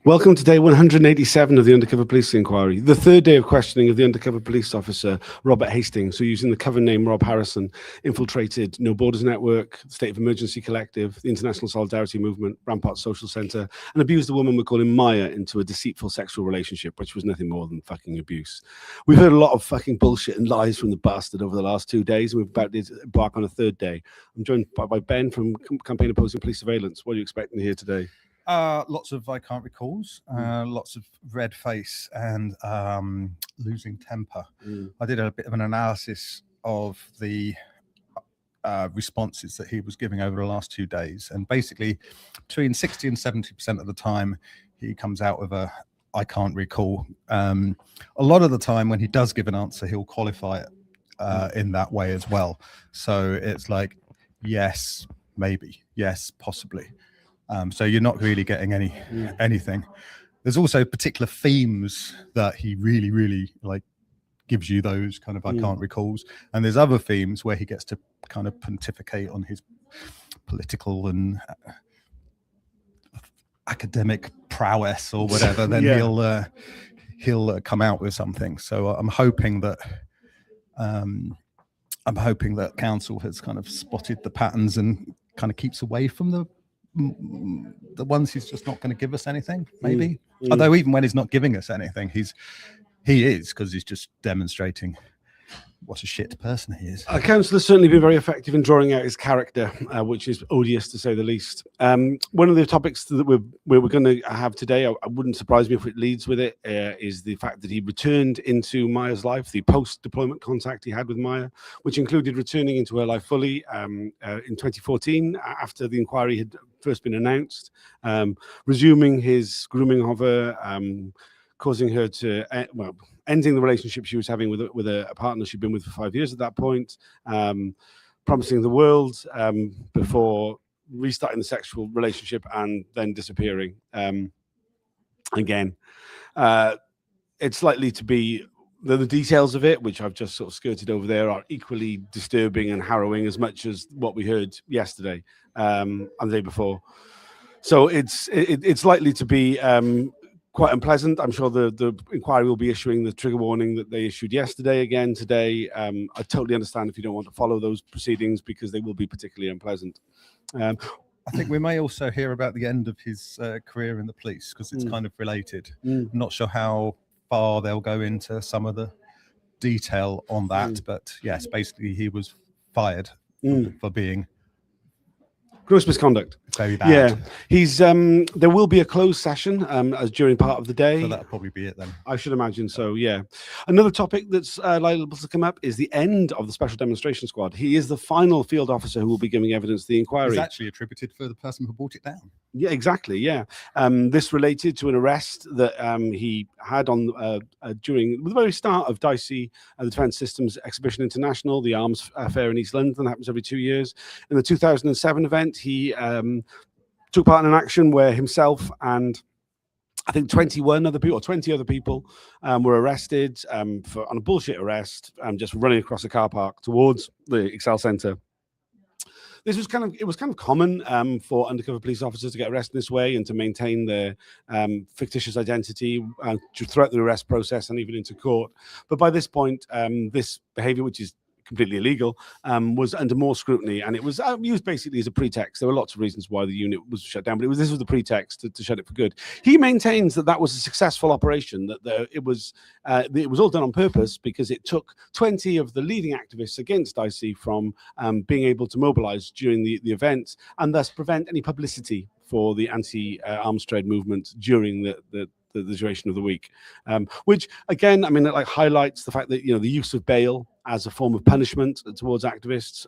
Welcome to day 187 of the Undercover Police Inquiry, the third day of questioning of the undercover police officer, Robert Hastings, who, using the cover name Rob Harrison, infiltrated No Borders Network, State of Emergency Collective, the International Solidarity Movement, Rampart Social Centre, and abused a woman we're calling Maya into a deceitful sexual relationship, which was nothing more than fucking abuse. We've heard a lot of fucking bullshit and lies from the bastard over the last 2 days, and we're about to embark on a third day. I'm joined by Ben from Campaign Opposing Police Surveillance. What are you expecting to hear today? Lots of I can't recalls, lots of red face and losing temper. I did a bit of an analysis of the responses that he was giving over the last 2 days, and basically between 60 and 70% of the time he comes out with a I can't recall. A lot of the time when he does give an answer, he'll qualify it in that way as well. So it's like, yes, maybe, yes, possibly. So you're not really getting anything. There's also particular themes that he really like gives you those kind of I can't recalls, and there's other themes where he gets to kind of pontificate on his political and academic prowess or whatever. Then he'll come out with something. So I'm hoping that council has kind of spotted the patterns and kind of keeps away from the ones he's just not going to give us anything, maybe. Although even when he's not giving us anything, he is, because he's just demonstrating what a shit person he is. Councillor's certainly been very effective in drawing out his character, which is odious to say the least. One of the topics that we're going to have today, I wouldn't surprise me if it leads with it, is the fact that he returned into Maya's life, the post-deployment contact he had with Maya, which included returning into her life fully in 2014 after the inquiry had first been announced, resuming his grooming of her, causing her to, ending the relationship she was having with a partner she'd been with for 5 years at that point, promising the world before restarting the sexual relationship and then disappearing again. It's likely to be the details of it, which I've just sort of skirted over there, are equally disturbing and harrowing as much as what we heard yesterday and the day before. So it's likely to be quite unpleasant. I'm sure the inquiry will be issuing the trigger warning that they issued yesterday again today. I totally understand if you don't want to follow those proceedings, because they will be particularly unpleasant. I think we may also hear about the end of his career in the police, because it's kind of related. I'm not sure how far they'll go into some of the detail on that, but yes, basically he was fired for being gross misconduct. Very bad. Yeah, he's. There will be a closed session as during part of the day. So that'll probably be it then. I should imagine so. Yeah. Another topic that's liable to come up is the end of the Special Demonstration Squad. He is the final field officer who will be giving evidence to the inquiry. It's actually attributed for the person who brought it down. Yeah, exactly. Yeah. This related to an arrest that he had on during the very start of DICE, the Defence Systems Exhibition International, the arms fair in East London. That happens every 2 years. In the 2007 event, he took part in an action where himself and I think 20 other people were arrested on a bullshit arrest, just running across a car park towards the Excel Centre. It was kind of common for undercover police officers to get arrested this way and to maintain their fictitious identity throughout the arrest process and even into court. But by this point, this behaviour, which is completely illegal, was under more scrutiny, and it was used basically as a pretext. There were lots of reasons why the unit was shut down, but this was the pretext to shut it for good. He maintains that was a successful operation, that it was all done on purpose, because it took 20 of the leading activists against DICE from being able to mobilize during the event, and thus prevent any publicity for the anti-arms trade movement during the duration of the week, which again, I mean, it like highlights the fact that, you know, the use of bail as a form of punishment towards activists,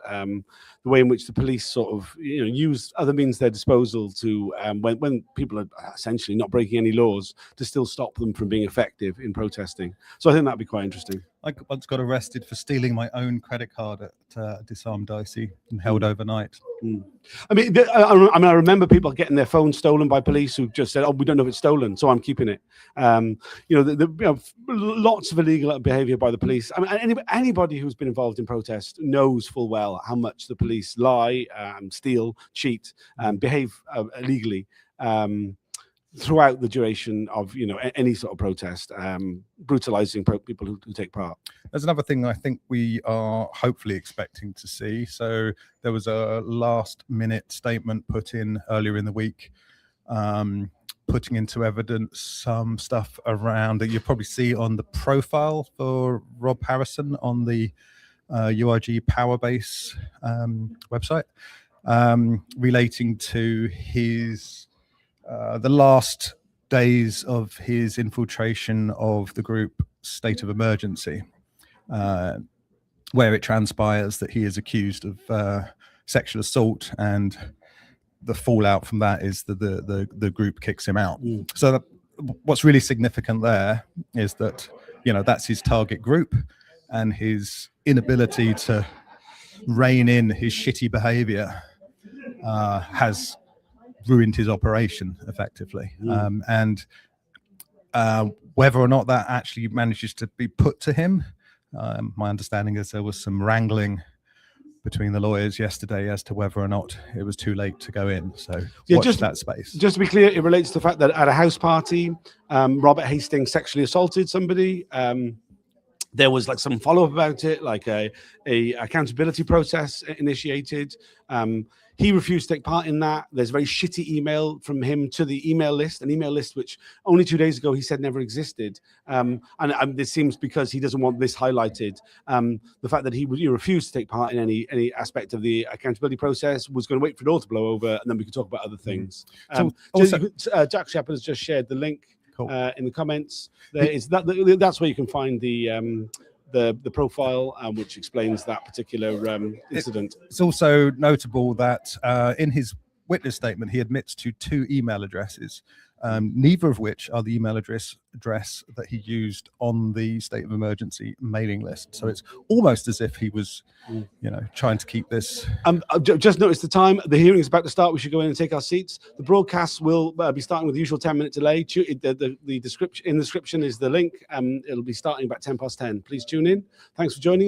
the way in which the police sort of, you know, use other means at their disposal to, when people are essentially not breaking any laws, to still stop them from being effective in protesting. So I think that'd be quite interesting. I once got arrested for stealing my own credit card at Disarmed DICE and held overnight. I mean, I remember people getting their phones stolen by police who just said, "Oh, we don't know if it's stolen, so I'm keeping it." You know, lots of illegal behaviour by the police. I mean, anybody who's been involved in protest knows full well how much the police lie, steal, cheat, behave illegally. throughout the duration of any sort of protest, brutalizing people who take part. There's another thing I think we are hopefully expecting to see. So there was a last-minute statement put in earlier in the week, putting into evidence some stuff around that you'll probably see on the profile for Rob Harrison on the URG Powerbase website, relating to his the last days of his infiltration of the group State of Emergency, where it transpires that he is accused of sexual assault, and the fallout from that is that the group kicks him out. So what's really significant there is that that's his target group, and his inability to rein in his shitty behavior has ruined his operation effectively. And whether or not that actually manages to be put to him, my understanding is there was some wrangling between the lawyers yesterday as to whether or not it was too late to go in. So watch that space. Just to be clear, it relates to the fact that at a house party, Robert Hastings sexually assaulted somebody. There was like some follow-up about it, like a accountability process initiated. He refused to take part in that. There's a very shitty email from him to the email list, an email list which only 2 days ago he said never existed. And this seems because he doesn't want this highlighted. The fact that he refused to take part in any aspect of the accountability process, was going to wait for it all to blow over, and then we could talk about other things. Jack Shepherd has just shared the link. Cool. In the comments. That's where you can find the profile, which explains that particular incident. It's also notable that in his witness statement, he admits to 2 email addresses, neither of which are the email address that he used on the State of Emergency mailing list. So it's almost as if he was, trying to keep this. I've just noticed the time. The hearing is about to start. We should go in and take our seats. The broadcast will be starting with the usual 10-minute delay. The description is the link. It'll be starting about 10 past 10. Please tune in. Thanks for joining us.